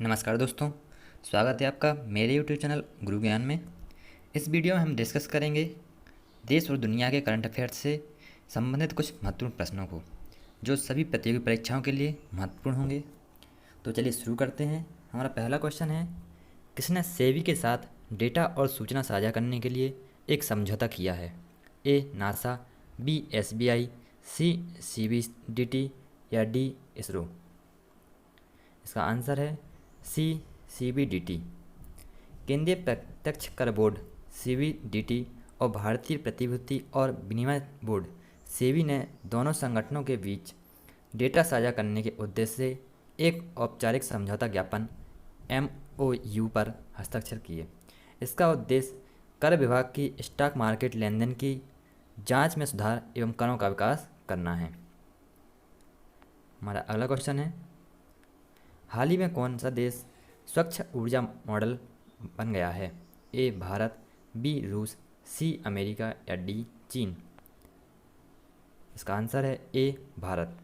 नमस्कार दोस्तों, स्वागत है आपका मेरे यूट्यूब चैनल गुरु ज्ञान में। इस वीडियो में हम डिस्कस करेंगे देश और दुनिया के करंट अफेयर्स से संबंधित कुछ महत्वपूर्ण प्रश्नों को, जो सभी प्रतियोगी परीक्षाओं के लिए महत्वपूर्ण होंगे। तो चलिए शुरू करते हैं। हमारा पहला क्वेश्चन है, किसने सेबी के साथ डेटा और सूचना साझा करने के लिए एक समझौता किया है? A NASA, B SBI, C CBDT या डी इसरो। इसका आंसर है सी CBDT। केंद्रीय प्रत्यक्ष कर बोर्ड CBDT और भारतीय प्रतिभूति और विनिमय बोर्ड सेबी ने दोनों संगठनों के बीच डेटा साझा करने के उद्देश्य से एक औपचारिक समझौता ज्ञापन MOU पर हस्ताक्षर किए। इसका उद्देश्य कर विभाग की स्टॉक मार्केट लेनदेन की जांच में सुधार एवं करों का विकास करना है। हमारा अगला क्वेश्चन है, हाल ही में कौन सा देश स्वच्छ ऊर्जा मॉडल बन गया है? ए भारत, बी रूस, सी अमेरिका या डी चीन। इसका आंसर है ए भारत।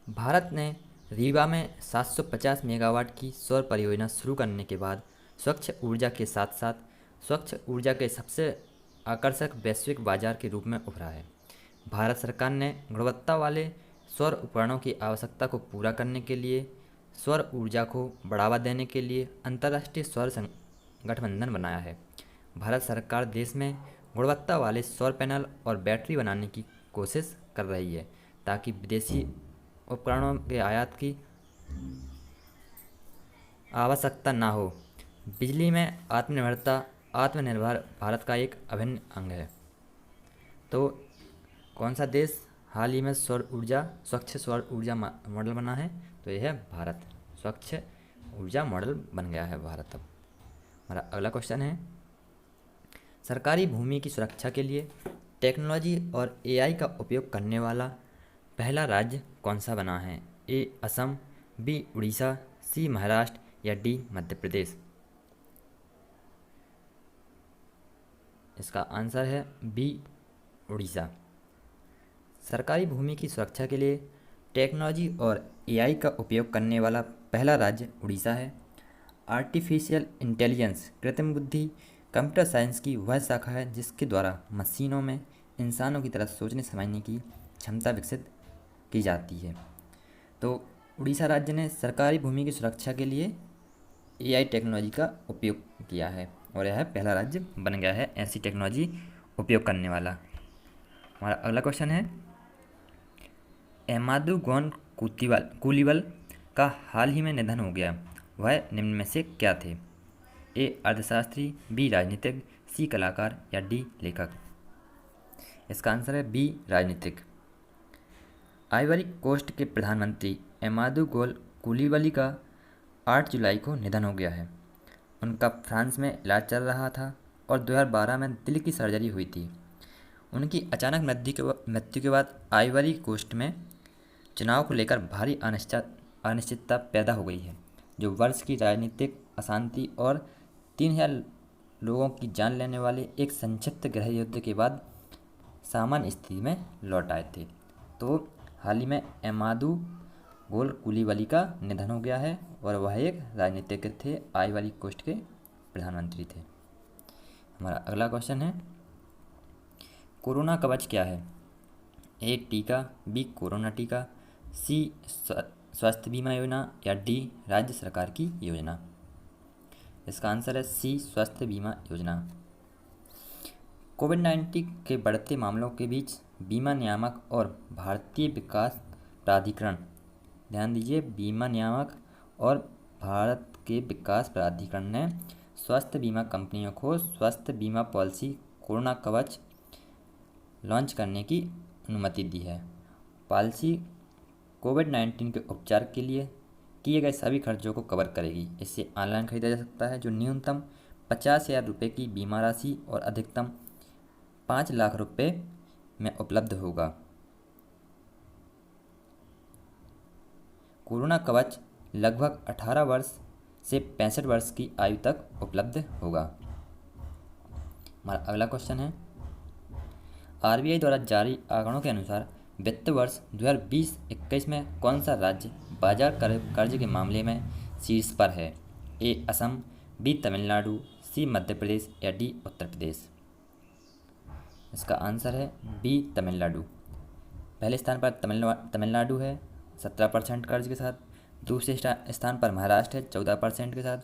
भारत ने रीवा में 750 मेगावाट की सौर परियोजना शुरू करने के बाद स्वच्छ ऊर्जा के साथ साथ स्वच्छ ऊर्जा के सबसे आकर्षक वैश्विक बाजार के रूप में उभरा है। भारत सरकार ने गुणवत्ता वाले सौर उपकरणों की आवश्यकता को पूरा करने के लिए सौर ऊर्जा को बढ़ावा देने के लिए अंतर्राष्ट्रीय सौर गठबंधन बनाया है। भारत सरकार देश में गुणवत्ता वाले सौर पैनल और बैटरी बनाने की कोशिश कर रही है ताकि विदेशी उपकरणों के आयात की आवश्यकता ना हो। बिजली में आत्मनिर्भरता आत्मनिर्भर भारत का एक अभिन्न अंग है। तो कौन सा देश हाल ही में स्वच्छ सौर ऊर्जा मॉडल बना है? तो यह है भारत। स्वच्छ ऊर्जा मॉडल बन गया है भारत अब। हमारा अगला क्वेश्चन है, सरकारी भूमि की सुरक्षा के लिए टेक्नोलॉजी और AI का उपयोग करने वाला पहला राज्य कौन सा बना है? ए असम, बी उड़ीसा, सी महाराष्ट्र या डी मध्य प्रदेश। इसका आंसर है बी उड़ीसा। सरकारी भूमि की सुरक्षा के लिए टेक्नोलॉजी और AI का उपयोग करने वाला पहला राज्य उड़ीसा है। आर्टिफिशियल इंटेलिजेंस कृत्रिम बुद्धि कंप्यूटर साइंस की वह शाखा है जिसके द्वारा मशीनों में इंसानों की तरह सोचने समझने की क्षमता विकसित की जाती है। तो उड़ीसा राज्य ने सरकारी भूमि की सुरक्षा के लिए AI टेक्नोलॉजी का उपयोग किया है और यह पहला राज्य बन गया है ऐसी टेक्नोलॉजी उपयोग करने वाला। हमारा अगला क्वेश्चन है, एमादू गौन कुलीवल का हाल ही में निधन हो गया, वह निम्न में से क्या थे? ए अर्थशास्त्री, बी राजनीतिज्ञ, सी कलाकार या डी लेखक। इसका आंसर है बी राजनीतिक। आइवरी कोस्ट के प्रधानमंत्री एमादू गोल कुलीवली का 8 जुलाई को निधन हो गया है। उनका फ्रांस में इलाज चल रहा था और 2012 में दिल की सर्जरी हुई थी। उनकी अचानक मृत्यु के बाद आइवरी कोस्ट में चुनाव को लेकर भारी अनिश्चितता पैदा हो गई है, जो वर्ष की राजनीतिक अशांति और 3000 लोगों की जान लेने वाले एक संक्षिप्त गृह युद्ध के बाद सामान्य स्थिति में लौट आए थे। तो हाल ही में एमादू गोल कुलीवली का निधन हो गया है और वह एक राजनीतिज्ञ थे, आइवरी कोस्ट के प्रधानमंत्री थे। हमारा अगला क्वेश्चन है, कोरोना कवच क्या है? ए टीका, बी कोरोना टीका, सी स्वास्थ्य बीमा योजना या डी राज्य सरकार की योजना। इसका आंसर है सी स्वास्थ्य बीमा योजना। कोविड-19 के बढ़ते मामलों के बीच बीमा नियामक और भारतीय विकास प्राधिकरण, ध्यान दीजिए, बीमा नियामक और भारत के विकास प्राधिकरण ने स्वास्थ्य बीमा कंपनियों को स्वास्थ्य बीमा पॉलिसी कोरोना कवच लॉन्च करने की अनुमति दी है। पॉलिसी कोविड-19 के उपचार के लिए किए गए सभी खर्चों को कवर करेगी। इसे ऑनलाइन खरीदा जा सकता है, जो न्यूनतम 50,000 रुपये की बीमा राशि और अधिकतम 5 लाख रुपये में उपलब्ध होगा। कोरोना कवच लगभग 18 वर्ष से 65 वर्ष की आयु तक उपलब्ध होगा। हमारा अगला क्वेश्चन है, RBI द्वारा जारी आंकड़ों के अनुसार वित्त वर्ष 2020-21 में कौन सा राज्य बाजार कर्ज के मामले में शीर्ष पर है? ए असम, बी तमिलनाडु, सी मध्य प्रदेश या डी उत्तर प्रदेश। इसका आंसर है बी तमिलनाडु। पहले स्थान पर तमिलनाडु है 17% कर्ज के साथ। दूसरे स्थान पर महाराष्ट्र है 14% के साथ।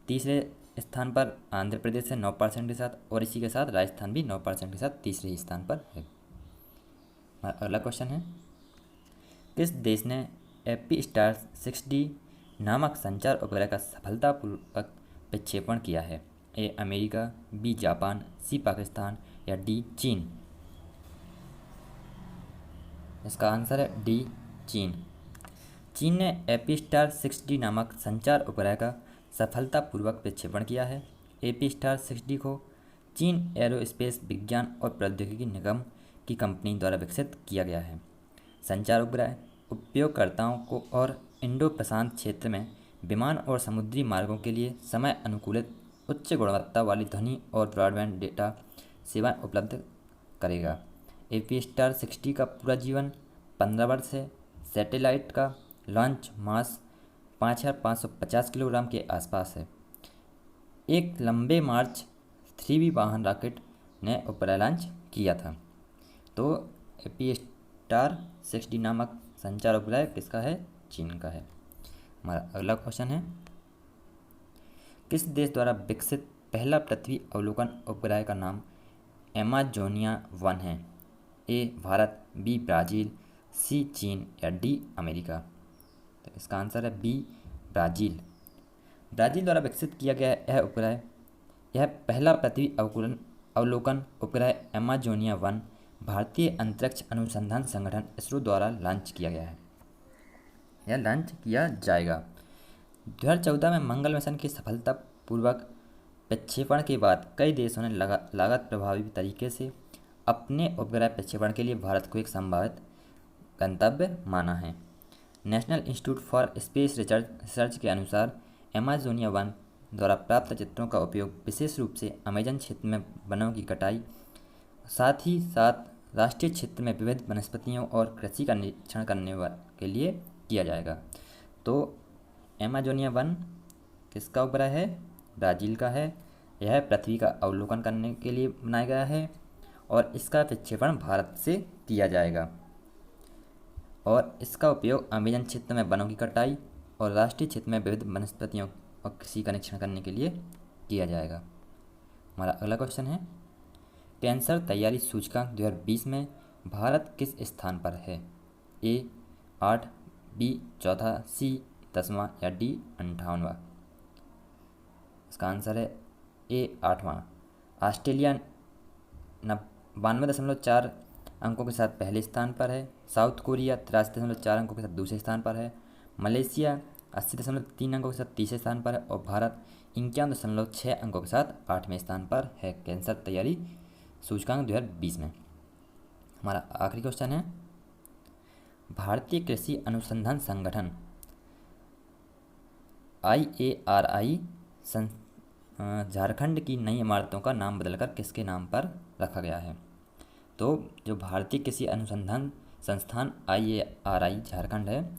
तीसरे स्थान पर आंध्र प्रदेश है 9% के साथ, और इसी के साथ राजस्थान भी 9% के साथ तीसरे स्थान पर है। अगला क्वेश्चन है, किस देश ने एपीस्टार 6D नामक संचार उपग्रह का सफलतापूर्वक विक्षेपण किया है? ए अमेरिका, बी जापान, सी पाकिस्तान या डी चीन। इसका आंसर है डी चीन। चीन ने एपीस्टार 6D नामक संचार उपग्रह का सफलतापूर्वक विक्षेपण किया है। एपीस्टार 6D को चीन एरोस्पेस विज्ञान और प्रौद्योगिकी निगम की कंपनी द्वारा विकसित किया गया है। संचार उपग्रह उपयोगकर्ताओं को और इंडो प्रशांत क्षेत्र में विमान और समुद्री मार्गों के लिए समय अनुकूलित उच्च गुणवत्ता वाली ध्वनि और ब्रॉडबैंड डेटा सेवाएं उपलब्ध करेगा। एपीस्टार 6D का पूरा जीवन 15 वर्ष है। सैटेलाइट का लॉन्च मास 5550 किलोग्राम के आसपास है। एक लंबे मार्च 3B वाहन रॉकेट ने उपग्रह लॉन्च किया था। तो एपीस्टार 6D नामक संचार उपग्रह किसका है? चीन का है। हमारा अगला क्वेश्चन है, किस देश द्वारा विकसित पहला पृथ्वी अवलोकन उपग्रह का नाम एमाजोनिया 1 है? ए भारत, बी ब्राज़ील, सी चीन या डी अमेरिका। तो इसका आंसर है बी ब्राज़ील। ब्राज़ील द्वारा विकसित किया गया यह उपग्रह, यह पहला पृथ्वी अवलोकन उपग्रह एमाजोनिया 1 भारतीय अंतरिक्ष अनुसंधान संगठन इसरो द्वारा लॉन्च किया गया है। यह लॉन्च किया जाएगा। 2014 में मंगल मिशन के सफलतापूर्वक प्रक्षेपण के बाद कई देशों ने लागत प्रभावी तरीके से अपने उपग्रह प्रक्षेपण के लिए भारत को एक संभावित गंतव्य माना है। National institute for space research के अनुसार एमाजोनिया 1 द्वारा प्राप्त चित्रों का उपयोग विशेष रूप से अमेजन क्षेत्र में वनों की कटाई, साथ ही साथ राष्ट्रीय क्षेत्र में विविध वनस्पतियों और कृषि का निरीक्षण करने के लिए किया जाएगा। तो एमाजोनिया 1 किसका उपग्रह है? ब्राज़ील का है। यह पृथ्वी का अवलोकन करने के लिए बनाया गया है और इसका प्रक्षेपण भारत से किया जाएगा, और इसका उपयोग अमेजन क्षेत्र में वनों की कटाई और राष्ट्रीय क्षेत्र में विविध वनस्पतियों और कृषि का निरीक्षण करने के लिए किया जाएगा। हमारा अगला क्वेश्चन है, कैंसर तैयारी सूचकांक 2020 में भारत किस स्थान पर है? ए 8, बी 4, सी 10वां या डी 58वां। इसका आंसर है ए 8वां। ऑस्ट्रेलिया 92.4 अंकों के साथ पहले स्थान पर है। साउथ कोरिया 83.4 अंकों के साथ दूसरे स्थान पर है। मलेशिया 80.3 अंकों के साथ तीसरे स्थान पर है, और भारत 51.6 अंकों के साथ 8वें स्थान पर है कैंसर तैयारी सूचकांक 2020 में। हमारा आखिरी क्वेश्चन है, भारतीय कृषि अनुसंधान संगठन IARI झारखंड की नई इमारतों का नाम बदलकर किसके नाम पर रखा गया है? तो जो भारतीय कृषि अनुसंधान संस्थान IARI झारखंड है,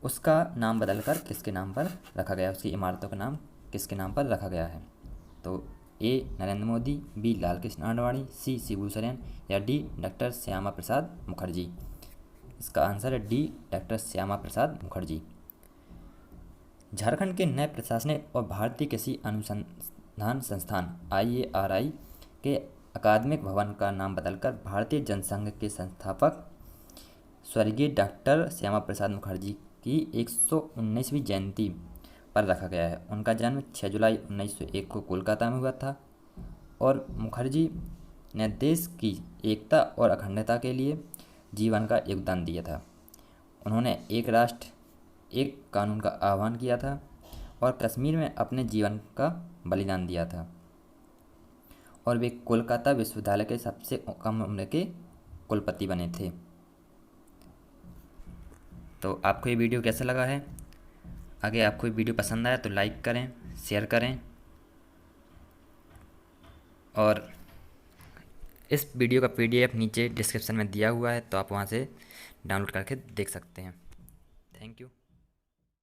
उसका नाम बदलकर किसके नाम पर रखा गया है? उसकी इमारतों का नाम किसके नाम पर रखा गया है? तो ए नरेंद्र मोदी, बी लालकृष्ण आडवाणी, सी शिबू सोरेन या डी डॉक्टर श्यामा प्रसाद मुखर्जी। इसका आंसर है डी डॉक्टर श्यामा प्रसाद मुखर्जी। झारखंड के नए प्रशासनिक और भारतीय कृषि अनुसंधान संस्थान IARI के अकादमिक भवन का नाम बदलकर भारतीय जनसंघ के संस्थापक स्वर्गीय डॉक्टर श्यामा प्रसाद मुखर्जी की 119वीं जयंती पर रखा गया है। उनका जन्म 6 जुलाई 1901 को कोलकाता में हुआ था, और मुखर्जी ने देश की एकता और अखंडता के लिए जीवन का योगदान दिया था। उन्होंने एक राष्ट्र एक कानून का आह्वान किया था और कश्मीर में अपने जीवन का बलिदान दिया था, और वे कोलकाता विश्वविद्यालय के सबसे कम उम्र के कुलपति बने थे। तो आपको ये वीडियो कैसा लगा है? अगर आपको ये वीडियो पसंद आया तो लाइक करें, शेयर करें, और इस वीडियो का PDF नीचे डिस्क्रिप्शन में दिया हुआ है, तो आप वहाँ से डाउनलोड करके देख सकते हैं। Thank you.